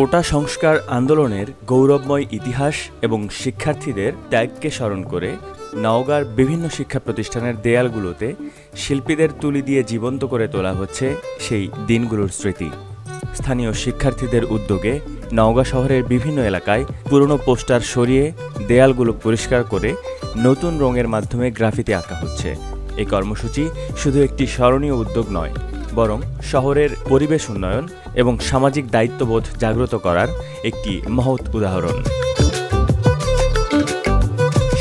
কোটা সংস্কার আন্দোলনের গৌরবময় ইতিহাস এবং শিক্ষার্থীদের ত্যাগকে স্মরণ করে নওগাঁর বিভিন্ন শিক্ষা প্রতিষ্ঠানের দেয়ালগুলোতে শিল্পীদের তুলি দিয়ে জীবন্ত করে তোলা হচ্ছে সেই দিনগুলোর স্মৃতি। স্থানীয় শিক্ষার্থীদের উদ্যোগে নওগাঁ শহরের বিভিন্ন এলাকায় পুরনো পোস্টার সরিয়ে দেয়ালগুলো পরিষ্কার করে নতুন রঙের মাধ্যমে গ্রাফিতি আঁকা হচ্ছে। এই কর্মসূচি শুধু একটি স্মরণীয় উদ্যোগ নয়, বরং শহরের পরিবেশ উন্নয়ন এবং সামাজিক দায়িত্ববোধ জাগ্রত করার একটি মহৎ উদাহরণ।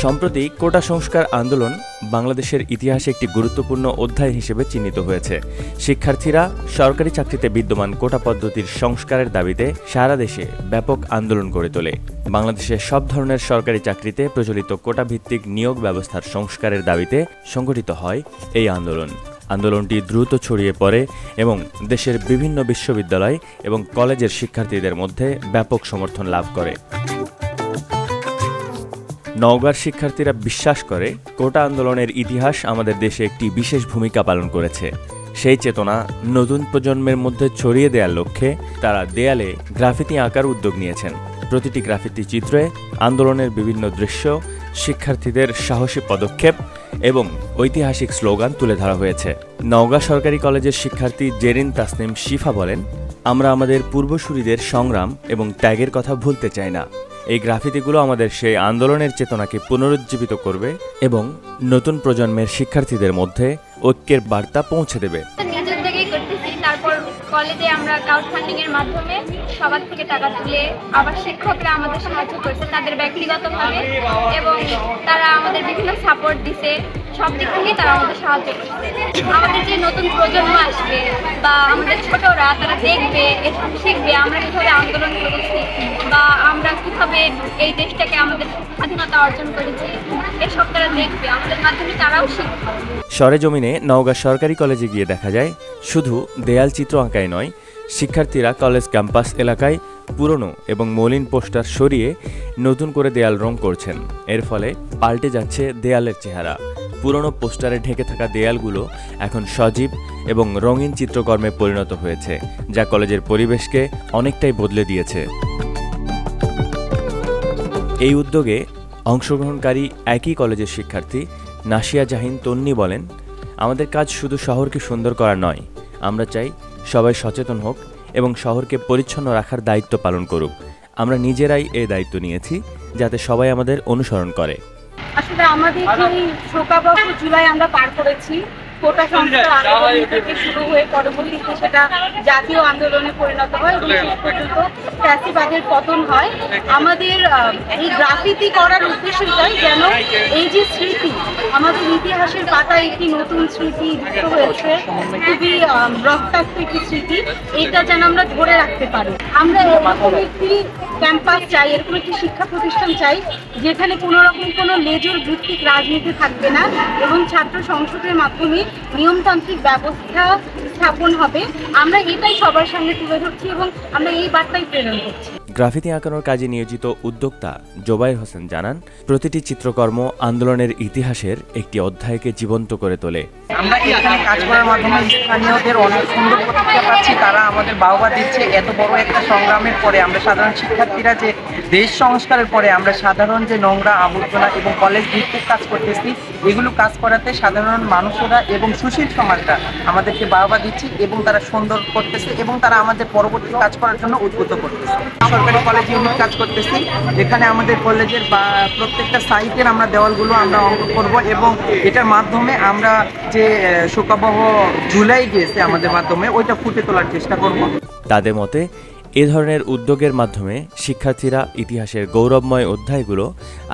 সম্প্রতি কোটা সংস্কার আন্দোলন বাংলাদেশের ইতিহাসে একটি গুরুত্বপূর্ণ অধ্যায় হিসেবে চিহ্নিত হয়েছে। শিক্ষার্থীরা সরকারি চাকরিতে বিদ্যমান কোটা পদ্ধতির সংস্কারের দাবিতে সারা দেশে ব্যাপক আন্দোলন গড়ে তোলে। বাংলাদেশের সব ধরনের সরকারি চাকরিতে প্রচলিত কোটা ভিত্তিক নিয়োগ ব্যবস্থার সংস্কারের দাবিতে সংগঠিত হয় এই আন্দোলন। আন্দোলনটি দ্রুত ছড়িয়ে পড়ে এবং দেশের বিভিন্ন বিশ্ববিদ্যালয় এবং কলেজের শিক্ষার্থীদের মধ্যে ব্যাপক সমর্থন লাভ করে। নওগাঁর শিক্ষার্থীরা বিশ্বাস করে কোটা আন্দোলনের ইতিহাস আমাদের দেশে একটি বিশেষ ভূমিকা পালন করেছে। সেই চেতনা নতুন প্রজন্মের মধ্যে ছড়িয়ে দেওয়ার লক্ষ্যে তারা দেয়ালে গ্রাফিতি আঁকার উদ্যোগ নিয়েছেন। প্রতিটি গ্রাফিতি চিত্রে আন্দোলনের বিভিন্ন দৃশ্য, শিক্ষার্থীদের সাহসী পদক্ষেপ এবং ঐতিহাসিক স্লোগান তুলে ধরা হয়েছে। নওগাঁ সরকারি কলেজের শিক্ষার্থী জেরিন তাসনিম শিফা বলেন, আমরা আমাদের পূর্বসূরিদের সংগ্রাম এবং ত্যাগের কথা ভুলতে চাই না। এই গ্রাফিতিগুলো আমাদের সেই আন্দোলনের চেতনাকে পুনরুজ্জীবিত করবে এবং নতুন প্রজন্মের শিক্ষার্থীদের মধ্যে ঐক্যের বার্তা পৌঁছে দেবে। তারপর কলেজে আমরা ক্রাউড ফান্ডিং এর মাধ্যমে সবার থেকে টাকা তুলে আবার শিক্ষকরা আমাদের সাহায্য করছে তাদের ব্যক্তিগতভাবে, এবং তারা আমাদের বিভিন্ন সাপোর্ট দিছে। সব দিক থেকেই তারা আমাদের সাহায্য করছে। আমাদের যে নতুন প্রজন্ম আসবে বা আমাদের ছোটরা, তারা দেখবে, এসব শিখবে আমরা কিভাবে আন্দোলন করেছি বা আমরা কিভাবে এই দেশটাকে আমাদের স্বাধীনতা অর্জন করেছি, এসব তারা দেখবে। আমাদের মাধ্যমে তারাও শিখবে। সরেজমিনে নওগাঁ সরকারি কলেজে গিয়ে দেখা যায়, শুধু দেয়াল চিত্র আঁকাই নয়, শিক্ষার্থীরা কলেজ ক্যাম্পাস এলাকায় পুরনো এবং মলিন পোস্টার সরিয়ে নতুন করে দেয়াল রং করছেন। এর ফলে পাল্টে যাচ্ছে দেয়ালের চেহারা। পুরনো পোস্টারে ঢেকে থাকা দেয়ালগুলো এখন সজীব এবং রঙিন চিত্রকর্মে পরিণত হয়েছে, যা কলেজের পরিবেশকে অনেকটাই বদলে দিয়েছে। এই উদ্যোগে অংশগ্রহণকারী একই কলেজের শিক্ষার্থী নাসিয়া জাহিন তন্নি বলেন, আমাদের কাজ শুধু শহরকে সুন্দর করা নয়, আমরা চাই সবাই সচেতন হোক এবং শহরকে পরিচ্ছন্ন রাখার দায়িত্ব পালন করুক। আমরা নিজেরাই এই দায়িত্ব নিয়েছি যাতে সবাই আমাদের অনুসরণ করে। আসলে আমাদের যে শোকাবহ জুলাই আমরা পার করেছি, কোটা সংস্কার আন্দোলন থেকে শুরু হয়ে পরবর্তীতে সেটা জাতীয় আন্দোলনে পরিণত হয় এবং শেষ পর্যন্ত ফ্যাসিবাদের পতন হয়। আমাদের এই গ্রাফিতি করার উদ্দেশ্যটাই যেন এই যে স্মৃতি, আমাদের ইতিহাসের পাতায় একটি নতুন স্মৃতি যুক্ত হয়েছে, খুবই রক্তাক্ত একটি স্মৃতি, এটা যেন আমরা ধরে রাখতে পারি। আমরা এরকম একটি ক্যাম্পাস চাই, এরকম একটি শিক্ষা প্রতিষ্ঠান চাই যেখানে কোনো রকম কোনো লেজুর ভিত্তিক রাজনীতি থাকবে না এবং ছাত্র সংসদের মাধ্যমে নিয়মতান্ত্রিক ব্যবস্থা স্থাপন হবে। আমরা এটাই সবার সামনে তুলে ধরছি এবং আমরা এই বার্তাই প্রেরণ করছি। গ্রাফিতি আঁকানোর কাজে নিয়োজিত উদ্যোক্তা জোবায়ের হোসেন জানান, প্রতিটি চিত্রকর্ম আন্দোলনের ইতিহাসের একটি অধ্যায়কে জীবন্ত করে তোলে। আমরা এখানে কাজ করার মাধ্যমে স্থানীয়দের অনেক সুন্দর প্রতিক্রিয়া পাচ্ছি, তারা আমাদের বাহবা দিচ্ছে। এত বড় একটা সংগ্রামের পরে আমরা সাধারণ শিক্ষার্থীরা যে দেশ সংস্কারের পরে আমরা সাধারণ যে নোংরা আবর্জনা এবং কলেজ ভিত্তিক কাজ করতেছি, এগুলো কাজ করাতে সাধারণ মানুষেরা এবং সুশীল সমাজটা আমাদেরকে বাহবা দিচ্ছে এবং তারা সুন্দর করতেছে এবং তারা আমাদের পরবর্তী কাজ করার জন্য উদ্বুদ্ধ করতেছে। সরকারি কলেজ ইউনিট কাজ করতেছি, এখানে আমাদের কলেজের বা প্রত্যেকটা সাইটের আমরা দেওয়ালগুলো আমরা অঙ্কন করব এবং এটার মাধ্যমে আমরা যে শোকাবহ জুলাই গিয়েছে আমাদের মাধ্যমে ওইটা ফুটে তোলার চেষ্টা করব। তাদের মতে এ ধরনের উদ্যোগের মাধ্যমে শিক্ষার্থীরা ইতিহাসের গৌরবময় অধ্যায়গুলো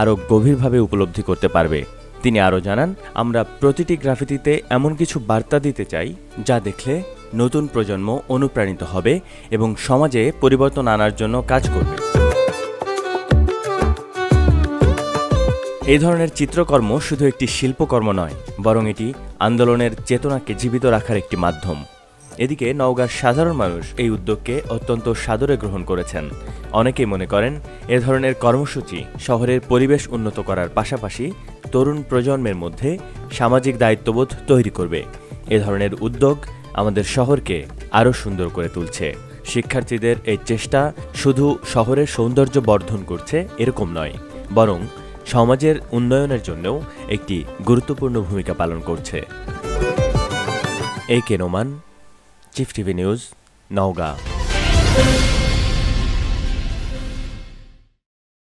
আরও গভীরভাবে উপলব্ধি করতে পারবে। তিনি আরও জানান, আমরা প্রতিটি গ্রাফিতিতে এমন কিছু বার্তা দিতে চাই যা দেখলে নতুন প্রজন্ম অনুপ্রাণিত হবে এবং সমাজে পরিবর্তন আনার জন্য কাজ করবে। এই ধরনের চিত্রকর্ম শুধু একটি শিল্পকর্ম নয়, বরং এটি আন্দোলনের চেতনাকে জীবিত রাখার একটি মাধ্যম। এদিকে নওগাঁর সাধারণ মানুষ এই উদ্যোগকে অত্যন্ত সাদরে গ্রহণ করেছেন। অনেকেই মনে করেন এ ধরনের কর্মসূচি শহরের পরিবেশ উন্নত করার পাশাপাশি তরুণ প্রজন্মের মধ্যে সামাজিক দায়িত্ববোধ তৈরি করবে। এ ধরনের উদ্যোগ আমাদের শহরকে আরও সুন্দর করে তুলছে। শিক্ষার্থীদের এই চেষ্টা শুধু শহরের সৌন্দর্য বর্ধন করছে এরকম নয়, বরং সমাজের উন্নয়নের জন্যও একটি গুরুত্বপূর্ণ ভূমিকা পালন করছে। A K Noman, chief TV news, Naogaon.